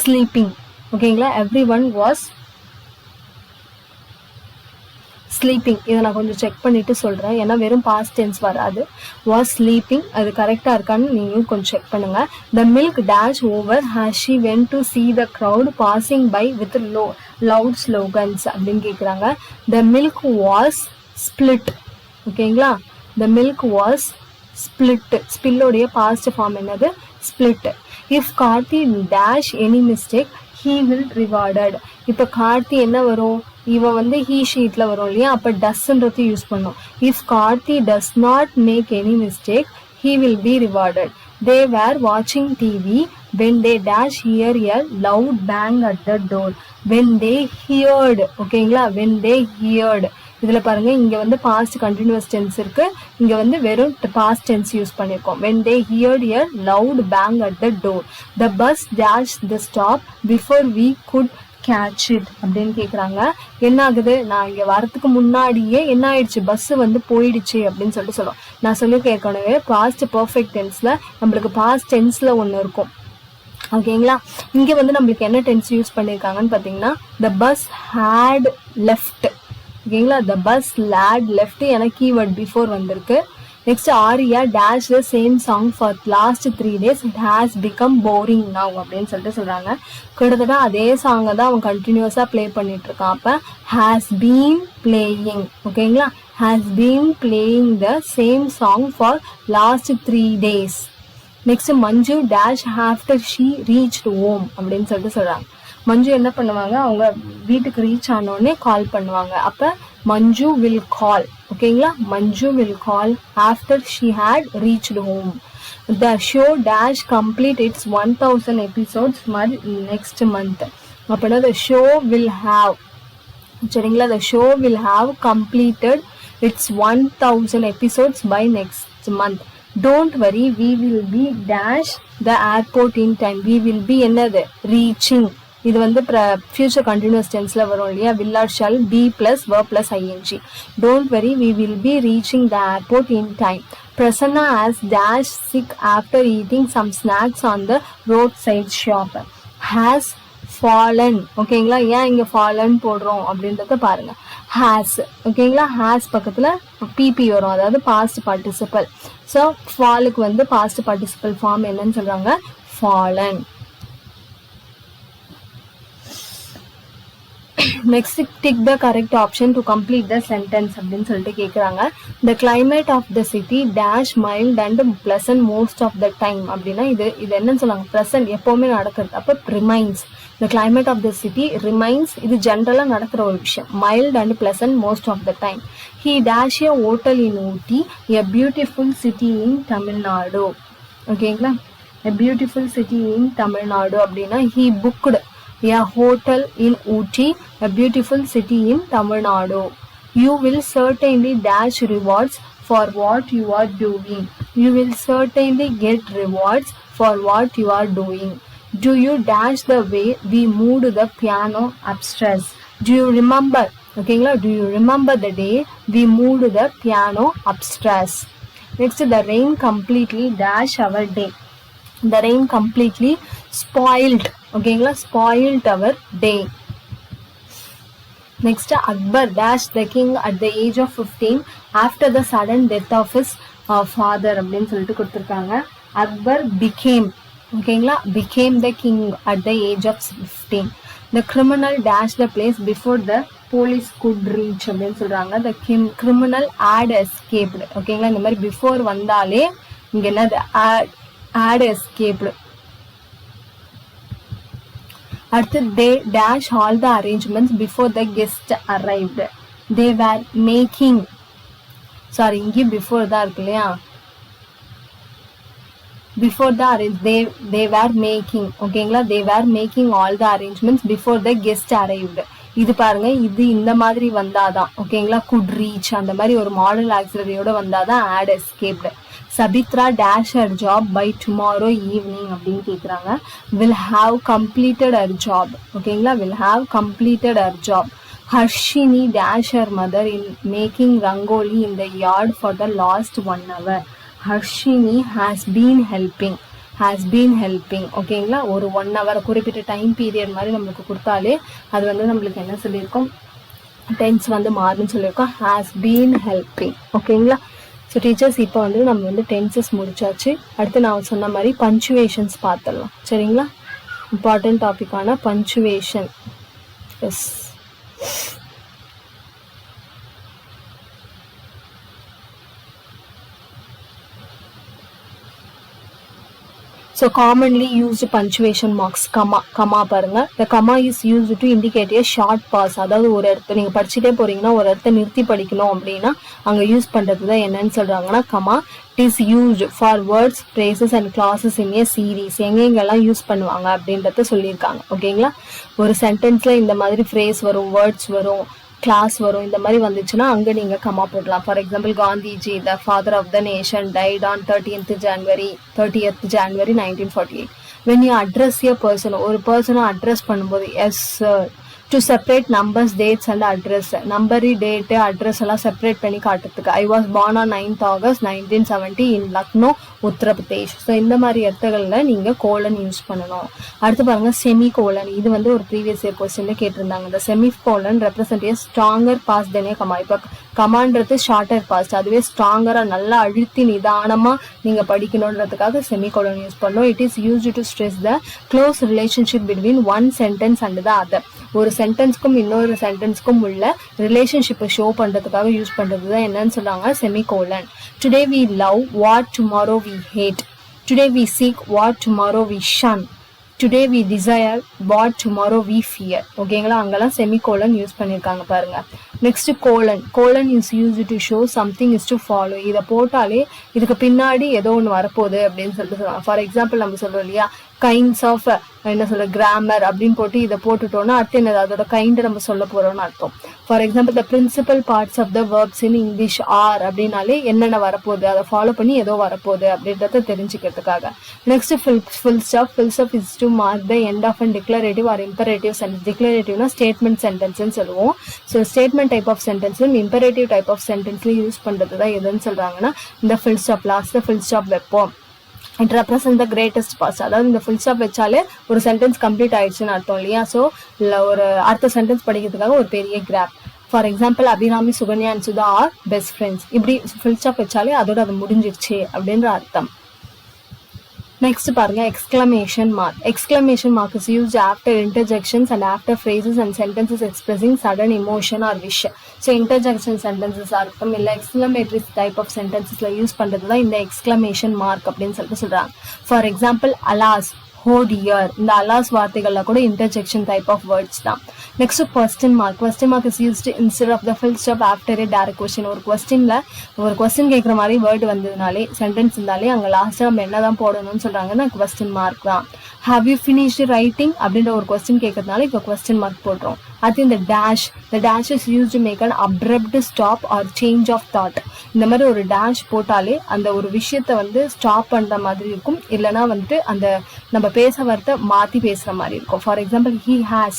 sleeping. ஓகேங்களா, everyone was ஸ்லீப்பிங். இதை நான் கொஞ்சம் செக் பண்ணிட்டு சொல்றேன், ஏன்னா வெறும் பாஸ்ட் டென்ஸ் வராது. வாஸ் ஸ்லீப்பிங் அது கரெக்டா இருக்கான்னு நீங்களும் கொஞ்சம் செக் பண்ணுங்க. The milk dash over has she went to see the crowd passing by with loud slogans அப்படின்னு கேட்குறாங்க. The milk was split. ஓகேங்களா, த மில்க் வாஸ் ஸ்பிளிட். ஸ்பில்லோடைய பாஸ்ட் ஃபார்ம் என்னது, split. If Karthi dash any mistake he will rewarded. இப்போ கார்த்தி என்ன வரும், இவன் வந்து ஹீ ஷீட்ல வரும் இல்லையா, அப்போ டஸ்ன்றது யூஸ் பண்ணும். If Karthi does not make any mistake he will be rewarded. They were watching TV when they dash hear a loud bang at the door. When they heard. ஓகேங்களா, when they heard. இதுல பாருங்க, இங்க வந்து past continuous tense இருக்கு, இங்க வந்து வெறும் past tense use பண்ணிருக்கோம். when they heard a loud bang at the door. The bus dashed the stop before we could catch it அப்படின்னு கேக்குறாங்க. என்ன ஆகுது, நான் இங்க வரதுக்கு முன்னாடியே என்ன ஆயிடுச்சு, பஸ் வந்து போயிடுச்சு அப்படின்னு சொல்லிட்டு சொல்லுவோம். நான் சொல்லியிருக்கேன் ஏற்கனவே, பாஸ்ட் பர்ஃபெக்ட் டென்ஸ்ல நம்மளுக்கு பாஸ்ட் டென்ஸ்ல ஒண்ணு இருக்கும். ஓகேங்களா, இங்க வந்து நம்மளுக்கு என்ன டென்ஸ் யூஸ் பண்ணிருக்காங்கன்னு பாத்தீங்கன்னா, the bus had left. ஓகேங்களா, the bus had left என கீவேர்ட் பிஃபோர் வந்திருக்கு. Next Arya dash the same song for last 3 days. It has become boring now அப்படின்னு சொல்லிட்டு சொல்றாங்க. கிட்டத்தட்ட அதே சாங்கை தான் அவன் கண்டினியூஸா பிளே பண்ணிட்டு இருக்கான். அப்ப ஹேஸ் பீன் பிளேயிங். ஓகேங்களா, has been playing the same song for last 3 days. Next Manju dash after she reached home அப்படின்னு சொல்லிட்டு சொல்றாங்க. மஞ்சு என்ன பண்ணுவாங்க, அவங்க வீட்டுக்கு ரீச் ஆனோடனே கால் பண்ணுவாங்க. அப்ப மஞ்சு வில் கால். ஓகேங்களா, Manju will call after she had reached home. The show dash complete its 1000 episodes next month. அப்படின்னா த ஷோ வில் ஹாவ், சரிங்களா, the show will have completed its 1000 episodes by next month. Don't worry we will be dash the airport in time. We will be என்னது, reaching. இது வந்து future continuous டென்ஸ்ல வரும் இல்லையா, will or shall be plus verb plus ing. Don't worry, we will be reaching the airport in time. Prasanna has dash sick after eating some snacks on the roadside shop. Has fallen. ஓகேங்களா, ஏன் இங்க fallen போடுறோம் அப்படின்றத பாருங்க. has. ஓகேங்களா, has பக்கத்துல pp வரும், அதாவது பாஸ்ட் பார்ட்டிசிபல். ஸோ ஃபாலுக்கு வந்து பாஸ்ட் பார்ட்டிசிபல் ஃபார்ம் என்னன்னு சொல்றாங்க, fallen. Next, tick the correct option to complete the sentence அப்படின்னு சொல்லிட்டு கேட்குறாங்க. The climate of the city dash mild and pleasant most of the time. அப்படின்னா இது என்னன்னு சொல்லுவாங்க, ப்ரெசன்ட் எப்போவுமே நடக்கிறது. அப்போ remains. The climate of the city remains. இது ஜென்ரலாக நடக்கிற ஒரு விஷயம். mild and pleasant most of the time. He dash a hotel in Ooty, a beautiful city in Tamil Nadu. ஓகேங்களா, a beautiful city in Tamil Nadu அப்படின்னா he booked a hotel in Ooty, a beautiful city in Tamil Nadu. You will certainly dash rewards for what you are doing. You will certainly get rewards for what you are doing. Do you dash the way we moved the piano upstairs? Do you remember? Okay, do you remember the day we moved the piano upstairs? Next, the rain completely dash our day. The rain completely spoiled. Okay, spoiled our day. Next, Akbar dashed the king at the age of 15 after the sudden death of his father அப்படின்னு சொல்லிட்டு கொடுத்துருக்காங்க. Akbar became, ஓகேங்களா, became the king at the age of 15. The criminal dashed the place before the police could reach அப்படின்னு சொல்றாங்க. The criminal had escaped. ஓகேங்களா, இந்த மாதிரி before வந்தாலே இங்க என்னது had escaped. அடுத்து they dash all the arrangements before the guest arrived. They were making, sorry இங்கே before தான் இருக்கு இல்லையா, before the they were making, ஓகேங்களா, they were making all the arrangements before the guest arrived. இது பாருங்க, இது இந்த மாதிரி வந்தாதான், ஓகேங்களா, could reach அந்த மாதிரி ஒரு மாடல் ஆக்சிலரியோட வந்தாதான் had escaped. Sabitra dash her job by tomorrow evening அப்படின்னு கேட்குறாங்க. will have completed her job, ஓகேங்களா, will have completed her job. Harshini dash her mother in making rangoli in the yard for the last 1 hour. Harshini has been helping, ஓகேங்களா, ஒரு 1 hour குறிப்பிட்ட time period மாதிரி நம்மளுக்கு கொடுத்தாலே அது வந்து நம்மளுக்கு என்ன சொல்லியிருக்கோம், டென்ஸ் வந்து மாறுன்னு சொல்லியிருக்கோம், has been helping. ஓகேங்களா. ஸோ டீச்சர்ஸ் இப்போ வந்து நம்ம வந்து டென்சஸ் முடிச்சாச்சு. அடுத்து நான் சொன்ன மாதிரி பஞ்சுவேஷன்ஸ் பார்த்துடலாம். சரிங்களா, இம்பார்ட்டன்ட் டாபிக்கான punctuation. Yes, so commonly used punctuation marks, comma பாருங்க. the comma is used to indicate a short pause. அதாவது ஒரு இடத்துல நீங்க படிச்சுட்டே போறீங்கன்னா ஒரு இடத்த நிறுத்தி படிக்கணும் அப்படின்னா அங்க யூஸ் பண்றது தான் என்னன்னு சொல்றாங்கன்னா comma. it is used for words, phrases and clauses in a series. எங்கெங்கெல்லாம் யூஸ் பண்ணுவாங்க அப்படின்றத சொல்லியிருக்காங்க. ஓகேங்களா, ஒரு சென்டென்ஸ்ல இந்த மாதிரி ஃப்ரேஸ் வரும், வேர்ட்ஸ் வரும், கிளாஸ் வரும், இந்த மாதிரி வந்துச்சுன்னா அங்கே நீங்கள் கமா போடலாம். For example, Gandhiji the father of the nation died on 30th January 1948. when you address a person, ஒரு பர்சனை அட்ரஸ் பண்ணும்போது yes sir. To separate numbers, dates and address, number, date, address எல்லாம் செப்பரேட் பண்ணி காட்டுறதுக்கு. I was born on 9th August 1970 in Lucknow, Uttar Pradesh. So இந்த மாதிரி இடத்துகளில் நீங்கள் colon use பண்ணணும். அடுத்து பாருங்கள், செமி கோலன். இது வந்து ஒரு ப்ரீவியஸ் இயர் கொஸ்டின்ல கேட்டிருந்தாங்க. இந்த semi colon represent a stronger pause than the comma. இப்போ கமான்றது ஷார்ட்டர் பாஸ்ட், அதுவே ஸ்ட்ராங்கராக நல்லா அழுத்தி நிதானமாக நீங்கள் படிக்கணுன்றதுக்காக செமி கோலன் யூஸ் பண்ணணும். It is used to stress the close relationship between one sentence and the other. ஒரு சென்டென்ஸ்க்கும் இன்னொரு சென்டென்ஸ்க்கும் உள்ள ரிலேஷன்ஷிப்பை ஷோ பண்ணுறதுக்காக யூஸ் பண்ணுறது தான் என்னன்னு சொல்கிறாங்க, semicolon. Today we love what tomorrow we hate. Today we seek what tomorrow we shun. Today we desire what tomorrow we fear. ஓகேங்களா, அங்கெல்லாம் செமிகோலன் யூஸ் பண்ணியிருக்காங்க பாருங்க. Next colon. Colon is used to show something is to follow. இதை போட்டாலே இதுக்கு பின்னாடி ஏதோ ஒன்று வரப்போகுது அப்படின்னு சொல்லிட்டு சொல்லுவாங்க. ஃபார் எக்ஸாம்பிள் நம்ம சொல்கிறோம் இல்லையா, கைண்ட்ஸ் ஆஃப் என்ன சொல்ல கிராமர் அப்படின்னு போட்டு இதை போட்டுட்டோம்னா அடுத்து என்னது அதோட கைண்டை நம்ம சொல்ல போறோம்னு அர்த்தம். For example, the principal parts of the verbs in English are அப்படின்னாலே என்னென்ன வரப்போகுது, அதை ஃபாலோ பண்ணி ஏதோ வரப்போகுது அப்படின்றத தெரிஞ்சுக்கிறதுக்காக. Next full stop. Full stop is to mark the end of and declarative or imperative sentence. டிக்ளரேட்டிவ்னா ஸ்டேட்மெண்ட் சென்டென்ஸ்ன்னு சொல்லுவோம். ஸோ ஸ்டேட்மெண்ட் டைப் ஆஃப் சென்டென்ஸ்லையும் இம்பரேட்டிவ் டைப் ஆஃப் சென்டென்ஸ்லையும் யூஸ் பண்ணுறது தான் எதுன்னு சொல்கிறாங்கன்னா இந்த full stop. Last full stop வைப்போம். It represent the greatest pause. அதாவது இந்த ஃபுல் ஸ்டாப் வச்சாலே ஒரு சென்டென்ஸ் கம்ப்ளீட் ஆயிடுச்சுன்னு அர்த்தம் இல்லையா. ஸோ ஒரு அடுத்த சென்டென்ஸ் படிக்கிறதுக்காக ஒரு பெரிய கிராப். For example, Abirami, Sukanya and Sudha are best friends. இப்படி ஃபுல் ஸ்டாப் வச்சாலே அதோட அது முடிஞ்சிருச்சு அப்படின்ற அர்த்தம். நெக்ஸ்ட் பாருங்க, exclamation mark. Exclamation mark is used after interjections and after phrases and sentences expressing sudden emotion or wish. So interjection சென்டென்சஸாக இருக்கும் இல்லை எக்ஸ்கிளமேட்டரி டைப் ஆஃப் சென்டென்சஸில் யூஸ் பண்ணுறது தான் இந்த எக்ஸ்கிளமேஷன் மார்க் அப்படின்னு சொல்லிட்டு சொல்கிறாங்க. For example, alas, oh dear. இந்த அலாஸ் வார்த்தைகளில் கூட இன்டர்ஜெக்ஷன் டைப் ஆஃப் வேர்ட்ஸ் தான். Next question mark. Question mark is used instead of the full stop after a direct question. ஒரு கொஸ்டின் கேட்குற மாதிரி வேர்டு வந்ததுனாலே, சென்டென்ஸ் இருந்தாலே அங்கே லாஸ்ட்டாக நம்ம என்ன தான் போடணும்னு சொல்கிறாங்கன்னா கொஸ்டின் மார்க் தான். ஹாவ் யூ ஃபினிஷ்டு ரைட்டிங் அப்படின்ற ஒரு கொஸ்டின் கேட்கறதுனால இப்போ கொஸ்டின் மார்க் போடுறோம். அது இந்த dash is use to make an abrupt stop or change of thought. இந்த மாதிரி ஒரு டேஷ் போட்டாலே அந்த ஒரு விஷயத்த வந்து ஸ்டாப் பண்ற மாதிரி இருக்கும், இல்லைன்னா வந்துட்டு அந்த நம்ம பேச வரத மாத்தி பேசுற மாதிரி இருக்கும். For example, he has,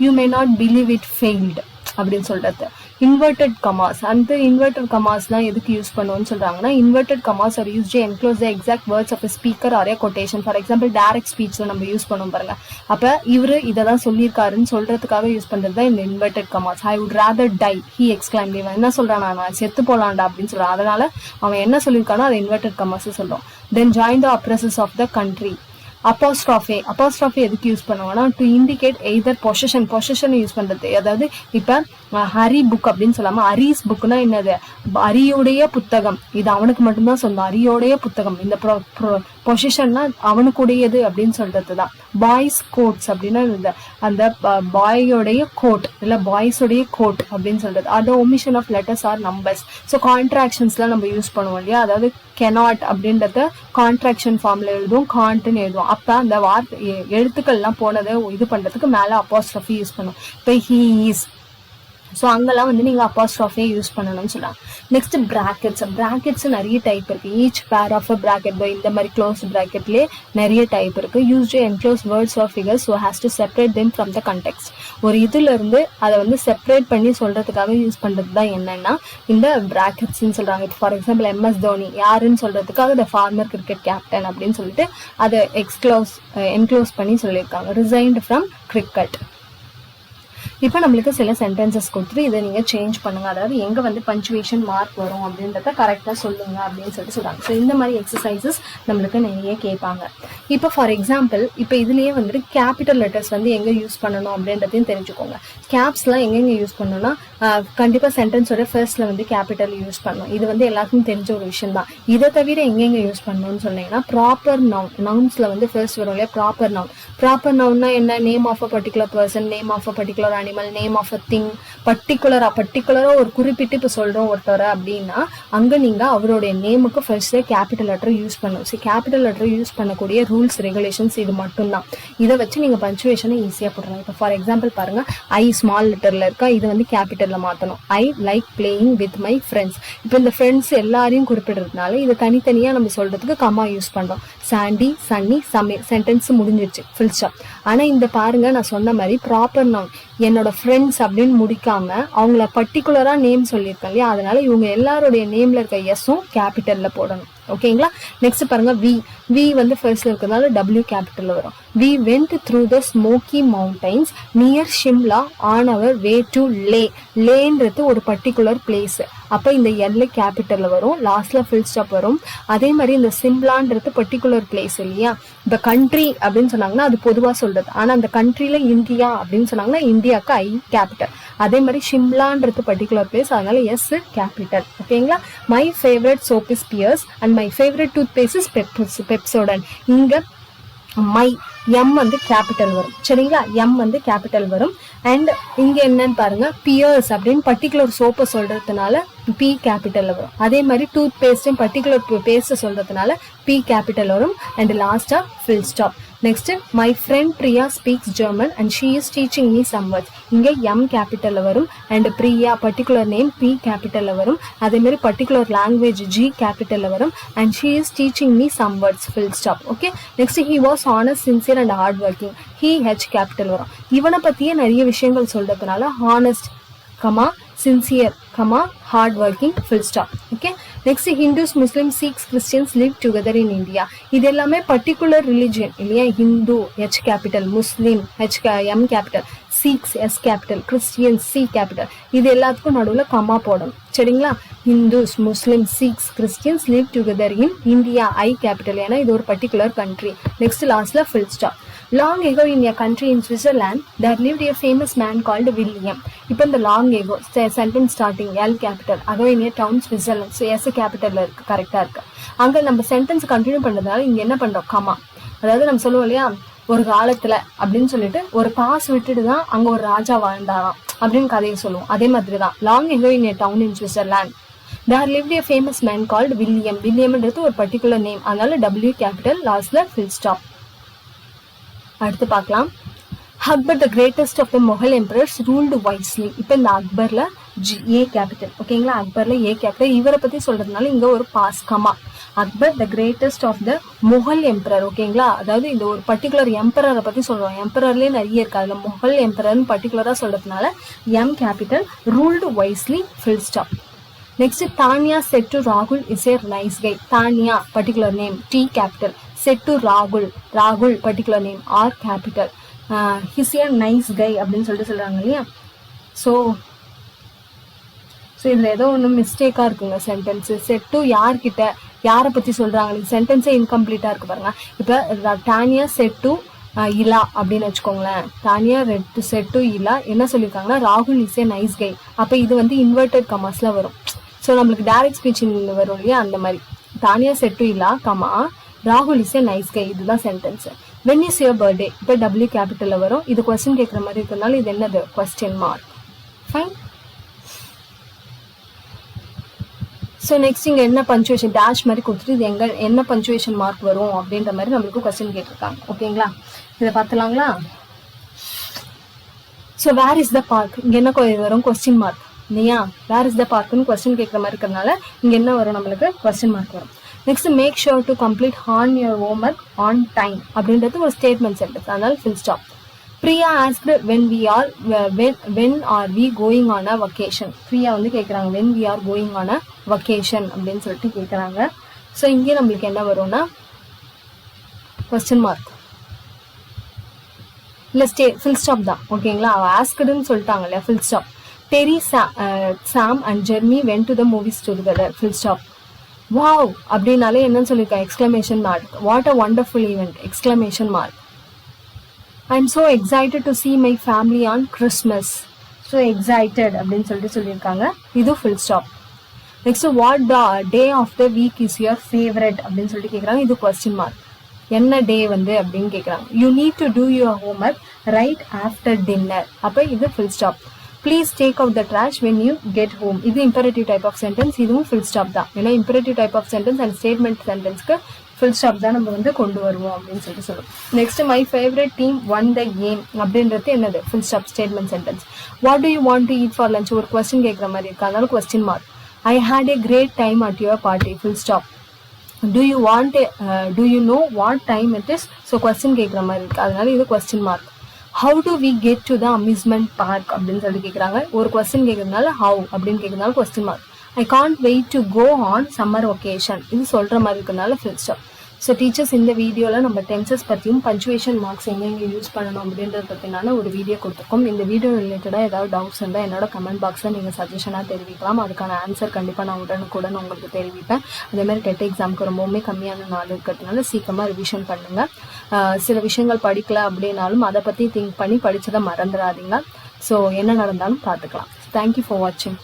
you may not believe it failed அப்படின்னு சொல்றது. இன்வெர்டட் கமாஸ், அந்த இன்வெர்டட் கமாஸ்லாம் எதுக்கு யூஸ் பண்ணுவோம்னு சொல்றாங்கன்னா, inverted commas are used to enclose the exact words of speaker or quotation. For example, direct ஸ்பீச்ல நம்ம யூஸ் பண்ணுவோம் பாருங்க, அப்ப இவரு இதை தான் சொல்லியிருக்காருன்னு சொல்றதுக்காக யூஸ் பண்றது தான் இந்த inverted commas. I would rather die, he exclaimed. இவன் என்ன சொல்றான், நான் செத்து போலாண்டா அப்படின்னு சொல்றான். அதனால அவன் என்ன சொல்லியிருக்கானோ அதை இன்வெர்டட் கமாஸ் சொல்றோம். தென் ஜாயின் த அப்ரஸஸ் ஆஃப் த கண்ட்ரி. அப்போஸ்ட்ராஃபே எதுக்கு யூஸ் பண்ணுவாங்கன்னா, to indicate either possession use பண்றது. அதாவது இப்ப ஹரி புக் அப்படின்னு சொல்லாம அரிஸ் புக்னா என்னது, அரியோடைய புத்தகம், இது அவனுக்கு மட்டும்தான் சொந்தம், அரியோடைய புத்தகம். இந்த பொசிஷன்னா அவனுக்குடையது அப்படின்னு சொல்றதுதான். பாய்ஸ் கோட்ஸ் அப்படின்னா அந்த பாயோடைய கோட் இல்ல பாய்ஸோடைய கோட் அப்படின்னு சொல்றது. அது omission of letters or numbers. So கான்ட்ராக்ஷன்ஸ்லாம் நம்ம யூஸ் பண்ணுவோம் இல்லையா, அதாவது cannot அப்படின்றத கான்ட்ராக்ஷன் ஃபார்ம்ல எழுதுவோம், கான்ட்னு எழுதுவோம். அப்ப அந்த வார்த்தை எழுத்துக்கள்லாம் போனதை இது பண்றதுக்கு மேல அப்போஸ்ட்ரோஃபி யூஸ் பண்ணுவோம். இப்போ he is, ஸோ அங்கெல்லாம் வந்து நீங்கள் அப்போஸ்ட்ராஃபே யூஸ் பண்ணணும்னு சொல்கிறாங்க. நெக்ஸ்ட் ப்ராக்கெட்ஸ் நிறைய டைப் இருக்குது. ஈச் பேர் ஆஃப் ப்ராக்கெட் இந்த மாதிரி க்ளோஸ் ப்ராக்கெட்லேயே நிறைய டைப் இருக்குது. Use to enclose words R figures so has to separate them from the context. ஒரு இருந்து அதை வந்து செப்பரேட் பண்ணி சொல்கிறதுக்காக யூஸ் பண்ணுறது தான் என்னென்னா இந்த ப்ராக்கெட்ஸ்ன்னு சொல்கிறாங்க. இப்போ ஃபார் எக்ஸாம்பிள் MS தோனி யாருன்னு சொல்கிறதுக்காக த ஃபார்மர் கிரிக்கெட் கேப்டன் அப்படின்னு சொல்லிட்டு அதை என்க்ளோஸ் பண்ணி சொல்லியிருக்காங்க. Resigned from cricket. இப்போ நம்மளுக்கு சில சென்டென்சஸ் கொடுத்துட்டு இதை நீங்கள் சேஞ்ச் பண்ணுங்க, அதாவது எங்கே வந்து பஞ்சுவேஷன் மார்க் வரும் அப்படின்றத கரெக்டாக சொல்லுங்க அப்படின்னு சொல்கிறாங்க. ஸோ இந்த மாதிரி எக்ஸசைசஸ் நம்மளுக்கு நிறைய கேட்பாங்க. இப்போ ஃபார் எக்ஸாம்பிள், இப்போ இதுலேயே வந்துட்டு கேபிட்டல் லெட்டர்ஸ் வந்து எங்கே யூஸ் பண்ணணும் அப்படின்றதையும் தெரிஞ்சுக்கோங்க. கேப்ஸ்லாம் எங்கெங்கே யூஸ் பண்ணணும்னா, கண்டிப்பாக சென்டென்ஸோட ஃபர்ஸ்ட்ல வந்து கேபிட்டல் யூஸ் பண்ணணும். இது வந்து எல்லாருக்கும் தெரிஞ்ச ஒரு விஷயம் தான். இதை தவிர எங்கெங்கே யூஸ் பண்ணணும்னு சொன்னீங்கன்னா, ப்ராப்பர் நவுன்ஸில் வந்து ஃபர்ஸ்ட் வரும் இல்லையா, ப்ராப்பர் நவுன்னா என்ன, name of a particular person, name of a particular animal, name of a thing. பர்டிகுலரா ஒரு குறிப்பிட்டு இப்போ சொல்றோம் ஒருத்தர் அப்படின்னா, அங்க நீங்க அவருடைய நேமுக்கு ஃபர்ஸ்ட் கேபிட்டல் லெட்டர் யூஸ் பண்ணணும். ஸோ கேபிட்டல் லெட்டர் யூஸ் பண்ணக்கூடிய ரூல்ஸ் ரெகுலேஷன்ஸ் இது மட்டும்தான். இதை வச்சு நீங்க பஞ்சுவேஷனை ஈஸியா போடலாம். இப்போ ஃபார் எக்ஸாம்பிள் பாருங்க, ஐ ஸ்மால் லெட்டர்ல இருக்கா, இது வந்து கேபிட்டல்ல மாத்தணும். I like playing with my friends. இப்போ இந்த ஃப்ரெண்ட்ஸ் எல்லாரையும் குறிப்பிடுறதுனால இது தனித்தனியா நம்ம சொல்றதுக்கு கமா யூஸ் பண்றோம். சாண்டி, சன்னி, சமீர், சென்டென்ஸ் முடிஞ்சிருச்சு, ஃபுல் ஸ்டாப். ஆனா இந்த பாருங்க, நான் சொன்ன மாதிரி ப்ராப்பர் நவுன் என்னோட ஃப்ரெண்ட்ஸ் அப்படின்னு முடிக்காம அவங்கள பர்டிகுலரா நேம் சொல்லியிருக்கேன் இல்லையா, அதனால இவங்க எல்லாருடைய நேம்ல இருக்க எஸ்ஸும் கேபிட்டல்ல போடணும். ஓகேங்களா. நெக்ஸ்ட் பாருங்க, வி வந்து ஃபர்ஸ்ட்ல இருக்கிறதுனால W கேபிட்டல்ல வரும். We went through the Smoky Mountains near Shimla on our way to Leh. லேன்றது ஒரு பர்டிகுலர் பிளேஸ். அப்போ இந்த எல்ல கேபிட்டல்ல வரும், லாஸ்ட்ல ஃபுல் ஸ்டாப் வரும். அதே மாதிரி இந்த சிம்லான்றது பர்டிகுலர் பிளேஸ் இல்லையா. இப்போ கண்ட்ரி அப்படின்னு சொன்னாங்கன்னா அது பொதுவாக சொல்றது. ஆனால் அந்த கண்ட்ரியில இந்தியா அப்படின்னு சொன்னாங்கன்னா இந்தியாவுக்கு I கேபிட்டல். அதே மாதிரி ஷிம்லான்றது பர்டிகுலர் பிளேஸ், அதனால S கேபிட்டல். ஓகேங்களா. My favourite soap is Pears and my favourite toothpaste is Pepsodent. இங்க மை M வந்து கேபிட்டல் வரும். சரிங்களா, M வந்து கேபிட்டல் வரும். அண்ட் இங்க என்னன்னு பாருங்க, பியர்ஸ் அப்படின்னு பர்டிகுலர் சோப்பை சொல்றதுனால P கேபிட்டல்ல வரும். அதே மாதிரி டூத் பேஸ்டும் பர்டிகுலர் பேஸ்ட் சொல்றதுனால P கேபிட்டல் வரும். அண்ட் லாஸ்டா full stop. Next, my friend Priya speaks German and she is teaching me some words. இங்கே M கேபிட்டல்ல வரும். And Priya particular name P கேபிட்டல்ல வரும். அதே மாதிரி பர்டிகுலர் லாங்குவேஜ் G கேபிட்டல்ல வரும். And she is teaching me some words, full stop. Okay. Next, he was honest, sincere and hard working. He H capital வரும். இவனை பத்தியே நிறைய விஷயங்கள் சொல்றதுனால honest, comma sincere, hard working, full stop. Okay. Next, Hindus, Muslims, Sikhs, Christians live together in India. இது எல்லாமே particular religion இல்லையா. Hindu H capital, Muslim M capital, Sikhs S capital, Christians C capital. இது எல்லாத்துக்கும் நடுவுல comma போடணும். சரிங்களா. Hindus, Muslims, Sikhs, Christians live together in India I capital. ஏன்னா இது ஒரு particular country. Next, lastல full stop. Long ago in a country in Switzerland, there lived a famous man called William. இப்போ இந்த long ago sentence starting L capital, ago in a town Switzerland, so S capitalல இருக்கு, கரெக்டா இருக்கு. அங்க நம்ம sentence continue பண்றதுனால இங்க என்ன பண்றோம், கமா. அதாவது நம்ம சொல்லுவோம் இல்லையா, ஒரு காலத்துல அப்படின்னு சொல்லிட்டு ஒரு பாஸ் விட்டுட்டு தான் அங்க ஒரு ராஜா வாழ்ந்தாராம் அப்படின்னு கதையை சொல்லுவோம். அதே மாதிரி தான் long ago in a town in Switzerland, there lived a famous man called William. வில்லியம்ன்றது ஒரு பர்டிகுலர் நேம், அதனால W capital, லாஸ்ட்ல full stop. அடுத்து பார்க்கலாம். Akbar the greatest of the Mughal emperors ruled wisely. இப்போ இந்த அக்பர்ல ஏ கேபிட்டல், ஓகேங்களா, அக்பர்ல ஏ கேபிட்டல். இவரை பத்தி சொல்றதுனால இங்க ஒரு pause comma. Akbar the greatest of the Mughal emperor, ஓகேங்களா, அதாவது இந்த ஒரு பர்டிகுலர் எம்பரரை பத்தி சொல்றோம். எம்பரர்லயே நிறைய இருக்கு, அதுல முகல் எம்பரர்னு பர்டிகுலரா சொல்றதுனால M capital, ruled wisely, full stop. Next, Tanya said to Rahul is a nice guy. Tanya, particular name, T capital. Said to Rahul, Rahul, particular name, R capital. He's a nice guy அப்படின்னு சொல்லிட்டு சொல்றாங்க இல்லையா. So இதில் ஏதோ ஒன்று மிஸ்டேக்காக இருக்குங்க sentence. Set to யார்கிட்ட, யாரை பற்றி சொல்கிறாங்க, சென்டென்ஸே இன்கம்ப்ளீட்டாக இருக்கு பாருங்க. இப்போ டானியா செட் டு இலா அப்படின்னு வச்சுக்கோங்களேன். தானியா செட் டு இலா என்ன சொல்லியிருக்காங்கன்னா ராகுல் இஸ் ஏ நைஸ் கை. அப்போ இது வந்து இன்வெர்டட் கமாஸ்ல வரும். ஸோ நம்மளுக்கு டைரக்ட் ஸ்பீச் வரும் இல்லையா, அந்த மாதிரி. Tania set to Ila comma ராகுல் இஸ் ஏ நைஸ் கை, இதுதான் sentence. When is your birthday, இப்போ டபிள்யூ கேபிட்டலில் வரும். இது கொஸ்டின் கேட்குற மாதிரி இருக்கிறதுனால இது என்னது, question mark. Fine. So next இங்கே என்ன பஞ்சுவேஷன் டேஷ் மாதிரி கொடுத்துட்டு இது எங்கே என்ன பஞ்சுவேஷன் மார்க் வரும் அப்படின்ற மாதிரி நம்மளுக்கு கொஸ்டின் கேட்டிருக்காங்க, ஓகேங்களா. இதை பார்த்துலாங்களா. So where is the park, இங்கே என்ன வரும், கொஸ்டின் மார்க் இல்லையா. வேர் இஸ் த பார்க்னு கொஸ்டின் கேட்குற மாதிரி இருக்கிறதுனால இங்கே என்ன வரும், நம்மளுக்கு கொஸ்டின் மார்க் வரும். Next make sure to complete on your homework on time அப்படின்றது ஒரு ஸ்டேட்மெண்ட் சென்டென்ஸ், அதனால full stop. Priya asked when are we going on a vacation. Priya வந்து கேட்குறாங்க when we are going on a vacation அப்படின்னு சொல்லிட்டு கேட்குறாங்க. So இங்கே நம்மளுக்கு என்ன வரும்னா கொஸ்டின் மார்க் இல்லை ஃபுல் ஸ்டாப் தான், ஓகேங்களா. அவள் ஆஸ்க்டுன்னு சொல்லிட்டாங்கல்ல, full stop. Terry Sam and Jeremy went to the movies together, full stop. Wow அப்படின்னாலே என்னன்னு சொல்லியிருக்கேன், exclamation mark. What a wonderful event, exclamation mark. I'm so excited to see my family on Christmas. So excited அப்படின்னு சொல்லிட்டு சொல்லியிருக்காங்க, இது full stop. Next what day of the week is your favourite அப்படின்னு சொல்லிட்டு கேட்குறாங்க, இது கொஸ்டின் மார்க். என்ன டே வந்து அப்படின்னு கேட்குறாங்க. You need to do your homework right after dinner, அப்போ இது full stop. Please take out the trash when you get home, இது இம்பரேட்டிவ் டைப் ஆஃப் சென்டென்ஸ், இதுவும் ஃபுல் ஸ்டாப் தான். ஏன்னா imperative type of sentence and statement சென்டென்ஸ்க்கு full stop தான் நம்ம வந்து கொண்டு வருவோம் அப்படின்னு சொல்லிட்டு சொல்லுவோம். Next my favourite team won the game அப்படின்றது என்னது, full stop, statement sentence. What do you want to eat for lunch, ஒரு கொஸ்டின் கேட்குற மாதிரி இருக்கு, அதனால question mark. I had a great time at your party, full stop. do you know what time it is, so question கேட்குற மாதிரி இருக்கு, அதனால இது question mark. How do we get to the amusement park அப்படின்னு சொல்லி கேட்குறாங்க. ஒரு question கேட்கறதுனால ஹவு அப்படின்னு கேட்கறதுனால question mark. I can't wait to go on summer vacation, இது சொல்கிற மாதிரி இருக்கிறதுனால ஃபுல் ஸ்டாப். ஸோ டீச்சர்ஸ் இந்த வீடியோவில் நம்ம டென்சஸ் பற்றியும் பஞ்சுவேஷன் மார்க்ஸ் எங்கெங்கே யூஸ் பண்ணணும் அப்படின்றத பற்றினால ஒரு வீடியோ கொடுத்துருக்கோம். இந்த வீடியோ ரிலேட்டடாக ஏதாவது டவுட்ஸ் இருந்தால் என்னோட கமெண்ட் பாக்ஸில் நீங்கள் சஜஷனாக தெரிவிக்கலாம். அதுக்கான ஆன்சர் கண்டிப்பாக நான் உடனுக்குடன் உங்களுக்கு தெரிவிப்பேன். அதேமாதிரி டெட் எக்ஸாமுக்கு ரொம்பவுமே கம்மியான நாள் இருக்கிறதுனால சீக்கிரமாக ரிவிஷன் பண்ணுங்கள். சில விஷயங்கள் படிக்கல அப்படின்னாலும் அதை பற்றி திங்க் பண்ணி படித்ததை மறந்துடாதீங்க. ஸோ என்ன நடந்தாலும் பார்த்துக்கலாம். தேங்க்யூ ஃபார் வாட்சிங்.